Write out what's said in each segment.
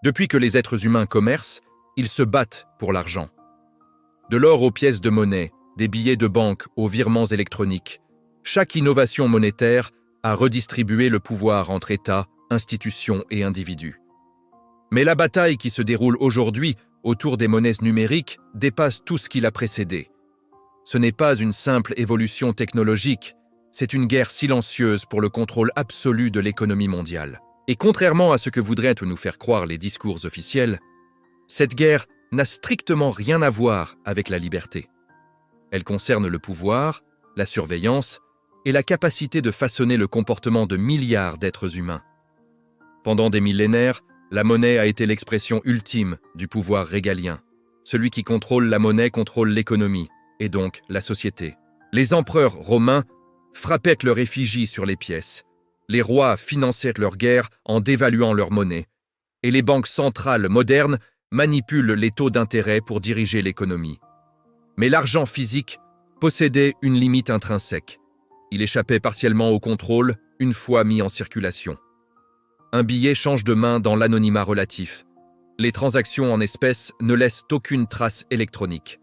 Depuis que les êtres humains commercent, ils se battent pour l'argent. De l'or aux pièces de monnaie, des billets de banque aux virements électroniques, chaque innovation monétaire a redistribué le pouvoir entre États, institutions et individus. Mais la bataille qui se déroule aujourd'hui autour des monnaies numériques dépasse tout ce qui l'a précédé. Ce n'est pas une simple évolution technologique, c'est une guerre silencieuse pour le contrôle absolu de l'économie mondiale. Et contrairement à ce que voudraient nous faire croire les discours officiels, cette guerre n'a strictement rien à voir avec la liberté. Elle concerne le pouvoir, la surveillance et la capacité de façonner le comportement de milliards d'êtres humains. Pendant des millénaires, la monnaie a été l'expression ultime du pouvoir régalien. Celui qui contrôle la monnaie contrôle l'économie, et donc la société. Les empereurs romains frappaient leur effigie sur les pièces. Les rois finançaient leurs guerres en dévaluant leur monnaie. Et les banques centrales modernes manipulent les taux d'intérêt pour diriger l'économie. Mais l'argent physique possédait une limite intrinsèque. Il échappait partiellement au contrôle une fois mis en circulation. Un billet change de main dans l'anonymat relatif. Les transactions en espèces ne laissent aucune trace électronique.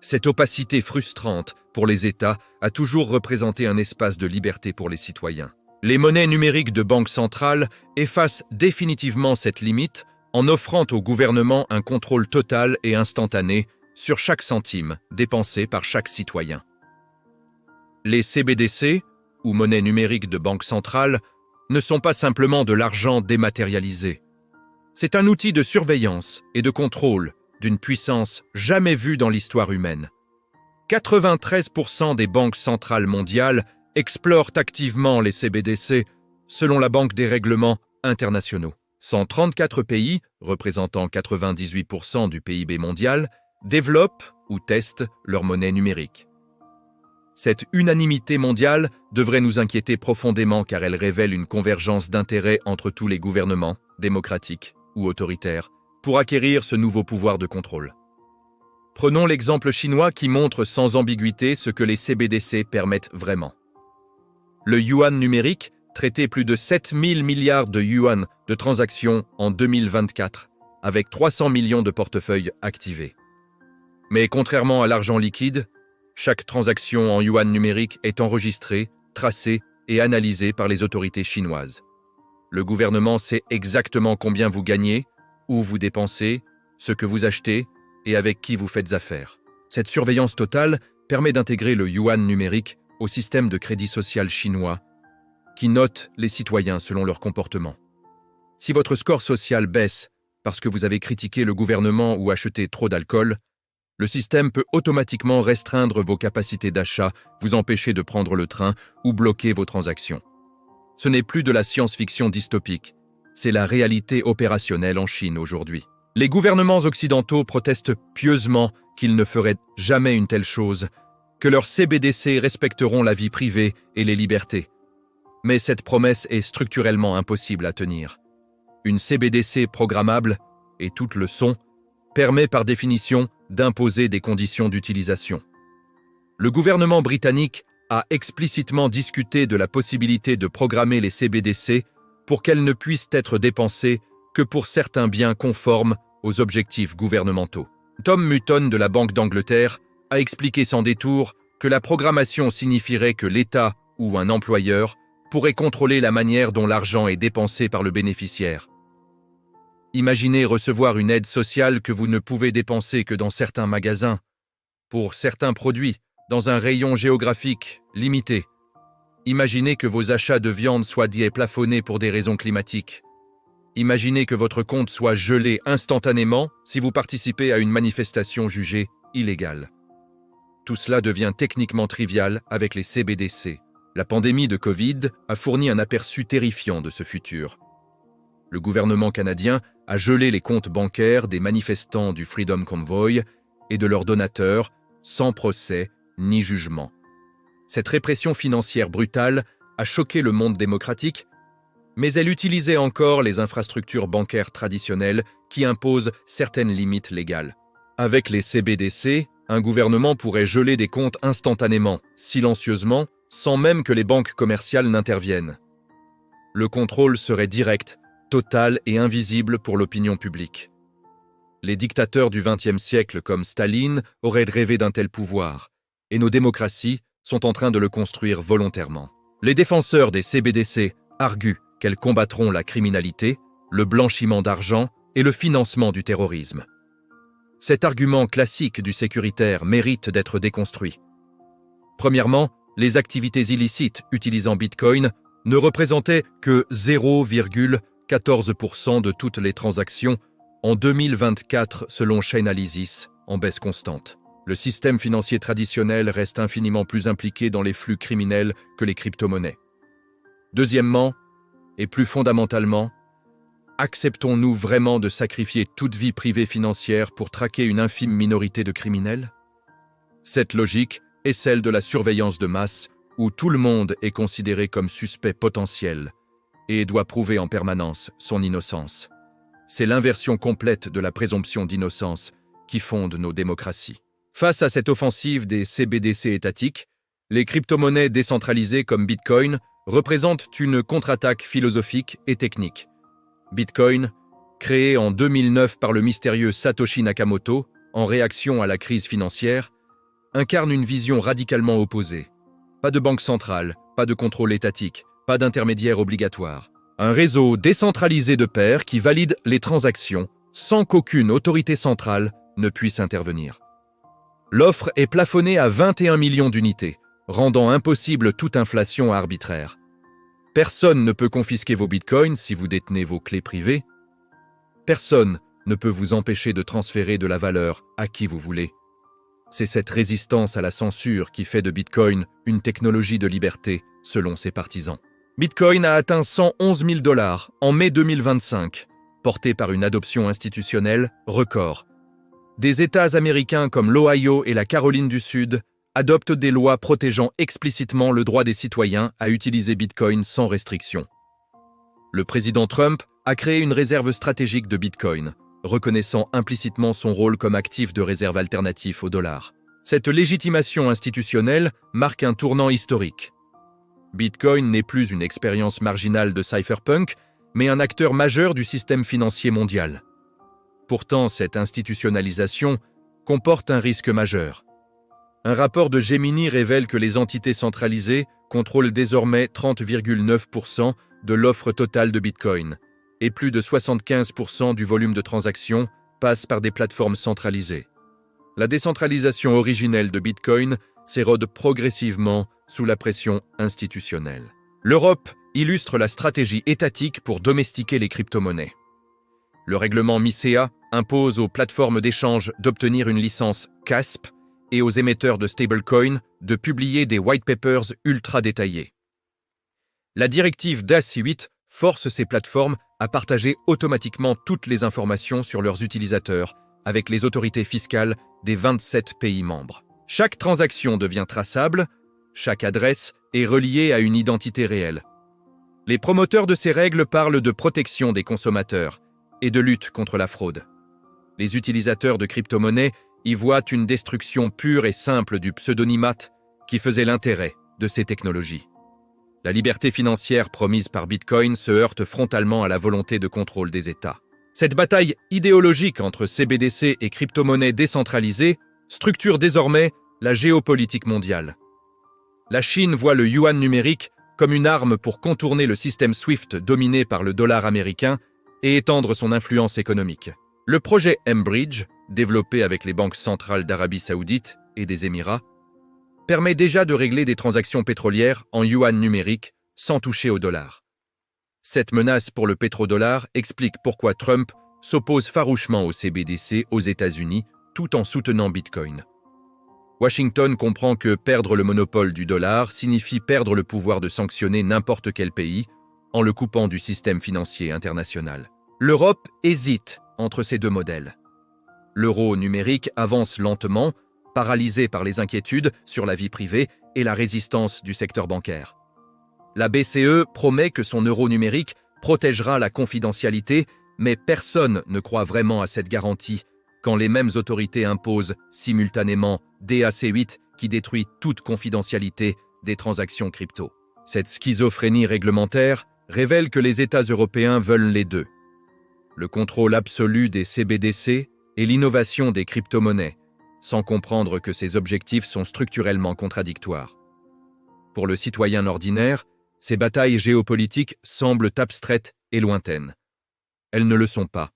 Cette opacité frustrante pour les États a toujours représenté un espace de liberté pour les citoyens. Les monnaies numériques de banque centrale effacent définitivement cette limite en offrant au gouvernement un contrôle total et instantané sur chaque centime dépensé par chaque citoyen. Les CBDC, ou monnaies numériques de banque centrale, ne sont pas simplement de l'argent dématérialisé. C'est un outil de surveillance et de contrôle d'une puissance jamais vue dans l'histoire humaine. 93% des banques centrales mondiales explorent activement les CBDC selon la Banque des règlements internationaux. 134 pays, représentant 98% du PIB mondial, développent ou testent leur monnaie numérique. Cette unanimité mondiale devrait nous inquiéter profondément car elle révèle une convergence d'intérêts entre tous les gouvernements, démocratiques ou autoritaires, pour acquérir ce nouveau pouvoir de contrôle. Prenons l'exemple chinois qui montre sans ambiguïté ce que les CBDC permettent vraiment. Le yuan numérique traitait plus de 7 000 milliards de yuan de transactions en 2024, avec 300 millions de portefeuilles activés. Mais contrairement à l'argent liquide, chaque transaction en yuan numérique est enregistrée, tracée et analysée par les autorités chinoises. Le gouvernement sait exactement combien vous gagnez, où vous dépensez, ce que vous achetez et avec qui vous faites affaire. Cette surveillance totale permet d'intégrer le yuan numérique au système de crédit social chinois qui note les citoyens selon leur comportement. Si votre score social baisse parce que vous avez critiqué le gouvernement ou acheté trop d'alcool, le système peut automatiquement restreindre vos capacités d'achat, vous empêcher de prendre le train ou bloquer vos transactions. Ce n'est plus de la science-fiction dystopique, c'est la réalité opérationnelle en Chine aujourd'hui. Les gouvernements occidentaux protestent pieusement qu'ils ne feraient jamais une telle chose, que leurs CBDC respecteront la vie privée et les libertés. Mais cette promesse est structurellement impossible à tenir. Une CBDC programmable, et toutes le sont, permet par définition d'imposer des conditions d'utilisation. Le gouvernement britannique a explicitement discuté de la possibilité de programmer les CBDC pour qu'elles ne puissent être dépensées que pour certains biens conformes aux objectifs gouvernementaux. Tom Mutton de la Banque d'Angleterre a expliqué sans détour que la programmation signifierait que l'État ou un employeur pourrait contrôler la manière dont l'argent est dépensé par le bénéficiaire. Imaginez recevoir une aide sociale que vous ne pouvez dépenser que dans certains magasins, pour certains produits, dans un rayon géographique limité. Imaginez que vos achats de viande soient plafonnés pour des raisons climatiques. Imaginez que votre compte soit gelé instantanément si vous participez à une manifestation jugée illégale. Tout cela devient techniquement trivial avec les CBDC. La pandémie de Covid a fourni un aperçu terrifiant de ce futur. Le gouvernement canadien a gelé les comptes bancaires des manifestants du Freedom Convoy et de leurs donateurs sans procès ni jugement. Cette répression financière brutale a choqué le monde démocratique, mais elle utilisait encore les infrastructures bancaires traditionnelles qui imposent certaines limites légales. Avec les CBDC, un gouvernement pourrait geler des comptes instantanément, silencieusement, sans même que les banques commerciales n'interviennent. Le contrôle serait direct totale et invisible pour l'opinion publique. Les dictateurs du XXe siècle comme Staline auraient rêvé d'un tel pouvoir, et nos démocraties sont en train de le construire volontairement. Les défenseurs des CBDC arguent qu'elles combattront la criminalité, le blanchiment d'argent et le financement du terrorisme. Cet argument classique du sécuritaire mérite d'être déconstruit. Premièrement, les activités illicites utilisant Bitcoin ne représentaient que 0,14% de toutes les transactions en 2024 selon Chainalysis, en baisse constante. Le système financier traditionnel reste infiniment plus impliqué dans les flux criminels que les crypto-monnaies. Deuxièmement, et plus fondamentalement, acceptons-nous vraiment de sacrifier toute vie privée financière pour traquer une infime minorité de criminels? Cette logique est celle de la surveillance de masse, où tout le monde est considéré comme suspect potentiel et doit prouver en permanence son innocence. C'est l'inversion complète de la présomption d'innocence qui fonde nos démocraties. Face à cette offensive des CBDC étatiques, les crypto-monnaies décentralisées comme Bitcoin représentent une contre-attaque philosophique et technique. Bitcoin, créé en 2009 par le mystérieux Satoshi Nakamoto en réaction à la crise financière, incarne une vision radicalement opposée. Pas de banque centrale, pas de contrôle étatique, pas d'intermédiaire obligatoire. Un réseau décentralisé de pairs qui valide les transactions sans qu'aucune autorité centrale ne puisse intervenir. L'offre est plafonnée à 21 millions d'unités, rendant impossible toute inflation arbitraire. Personne ne peut confisquer vos bitcoins si vous détenez vos clés privées. Personne ne peut vous empêcher de transférer de la valeur à qui vous voulez. C'est cette résistance à la censure qui fait de Bitcoin une technologie de liberté, selon ses partisans. Bitcoin a atteint 111 000 $ en mai 2025, porté par une adoption institutionnelle record. Des États américains comme l'Ohio et la Caroline du Sud adoptent des lois protégeant explicitement le droit des citoyens à utiliser Bitcoin sans restriction. Le président Trump a créé une réserve stratégique de Bitcoin, reconnaissant implicitement son rôle comme actif de réserve alternatif au dollar. Cette légitimation institutionnelle marque un tournant historique. Bitcoin n'est plus une expérience marginale de cypherpunk, mais un acteur majeur du système financier mondial. Pourtant, cette institutionnalisation comporte un risque majeur. Un rapport de Gemini révèle que les entités centralisées contrôlent désormais 30,9% de l'offre totale de Bitcoin, et plus de 75% du volume de transactions passe par des plateformes centralisées. La décentralisation originelle de Bitcoin s'érode progressivement sous la pression institutionnelle. L'Europe illustre la stratégie étatique pour domestiquer les crypto-monnaies. Le règlement MiCA impose aux plateformes d'échange d'obtenir une licence CASP et aux émetteurs de stablecoin de publier des white papers ultra détaillés. La directive DAS8 force ces plateformes à partager automatiquement toutes les informations sur leurs utilisateurs avec les autorités fiscales des 27 pays membres. Chaque transaction devient traçable, chaque adresse est reliée à une identité réelle. Les promoteurs de ces règles parlent de protection des consommateurs et de lutte contre la fraude. Les utilisateurs de crypto-monnaies y voient une destruction pure et simple du pseudonymat qui faisait l'intérêt de ces technologies. La liberté financière promise par Bitcoin se heurte frontalement à la volonté de contrôle des États. Cette bataille idéologique entre CBDC et crypto-monnaies décentralisées structure désormais la géopolitique mondiale. La Chine voit le yuan numérique comme une arme pour contourner le système SWIFT dominé par le dollar américain et étendre son influence économique. Le projet mBridge, développé avec les banques centrales d'Arabie Saoudite et des Émirats, permet déjà de régler des transactions pétrolières en yuan numérique sans toucher au dollar. Cette menace pour le pétrodollar explique pourquoi Trump s'oppose farouchement au CBDC aux États-Unis tout en soutenant Bitcoin. Washington comprend que perdre le monopole du dollar signifie perdre le pouvoir de sanctionner n'importe quel pays en le coupant du système financier international. L'Europe hésite entre ces deux modèles. L'euro numérique avance lentement, paralysé par les inquiétudes sur la vie privée et la résistance du secteur bancaire. La BCE promet que son euro numérique protégera la confidentialité, mais personne ne croit vraiment à cette garantie quand les mêmes autorités imposent simultanément DAC8 qui détruit toute confidentialité des transactions crypto. Cette schizophrénie réglementaire révèle que les États européens veulent les deux. Le contrôle absolu des CBDC et l'innovation des crypto-monnaies, sans comprendre que ces objectifs sont structurellement contradictoires. Pour le citoyen ordinaire, ces batailles géopolitiques semblent abstraites et lointaines. Elles ne le sont pas.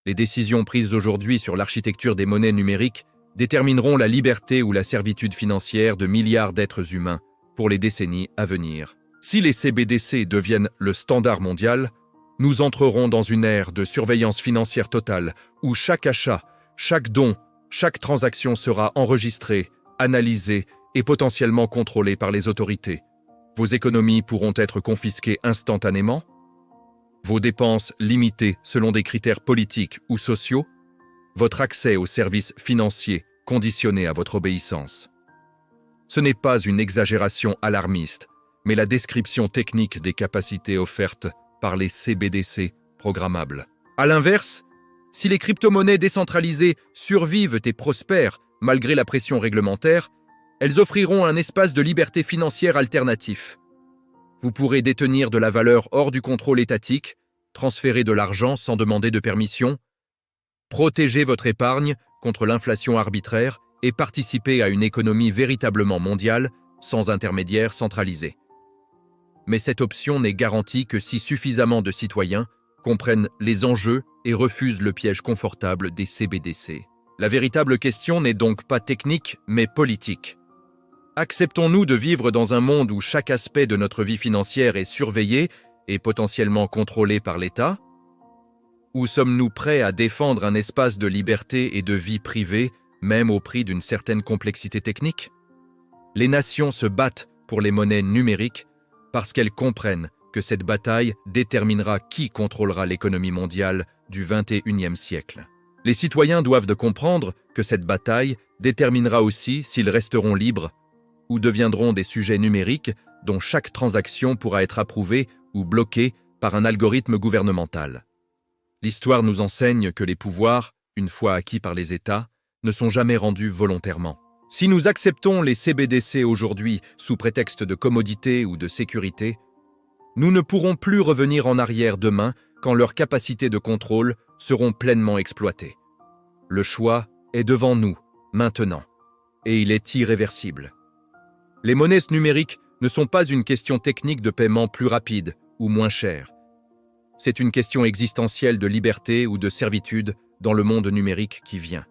Les décisions prises aujourd'hui sur l'architecture des monnaies numériques détermineront la liberté ou la servitude financière de milliards d'êtres humains pour les décennies à venir. Si les CBDC deviennent le standard mondial, nous entrerons dans une ère de surveillance financière totale où chaque achat, chaque don, chaque transaction sera enregistrée, analysée et potentiellement contrôlée par les autorités. Vos économies pourront être confisquées instantanément, vos dépenses limitées selon des critères politiques ou sociaux, votre accès aux services financiers conditionné à votre obéissance. Ce n'est pas une exagération alarmiste, mais la description technique des capacités offertes par les CBDC programmables. À l'inverse, si les crypto-monnaies décentralisées survivent et prospèrent malgré la pression réglementaire, elles offriront un espace de liberté financière alternatif. Vous pourrez détenir de la valeur hors du contrôle étatique, transférer de l'argent sans demander de permission, protéger votre épargne contre l'inflation arbitraire et participer à une économie véritablement mondiale sans intermédiaire centralisé. Mais cette option n'est garantie que si suffisamment de citoyens comprennent les enjeux et refusent le piège confortable des CBDC. La véritable question n'est donc pas technique, mais politique. Acceptons-nous de vivre dans un monde où chaque aspect de notre vie financière est surveillé et potentiellement contrôlé par l'État? Ou sommes-nous prêts à défendre un espace de liberté et de vie privée, même au prix d'une certaine complexité technique? Les nations se battent pour les monnaies numériques parce qu'elles comprennent que cette bataille déterminera qui contrôlera l'économie mondiale du XXIe siècle. Les citoyens doivent de comprendre que cette bataille déterminera aussi s'ils resteront libres ou deviendront des sujets numériques dont chaque transaction pourra être approuvée ou bloquée par un algorithme gouvernemental. L'histoire nous enseigne que les pouvoirs, une fois acquis par les États, ne sont jamais rendus volontairement. Si nous acceptons les CBDC aujourd'hui sous prétexte de commodité ou de sécurité, nous ne pourrons plus revenir en arrière demain quand leurs capacités de contrôle seront pleinement exploitées. Le choix est devant nous, maintenant, et il est irréversible. Les monnaies numériques ne sont pas une question technique de paiement plus rapide ou moins cher. C'est une question existentielle de liberté ou de servitude dans le monde numérique qui vient.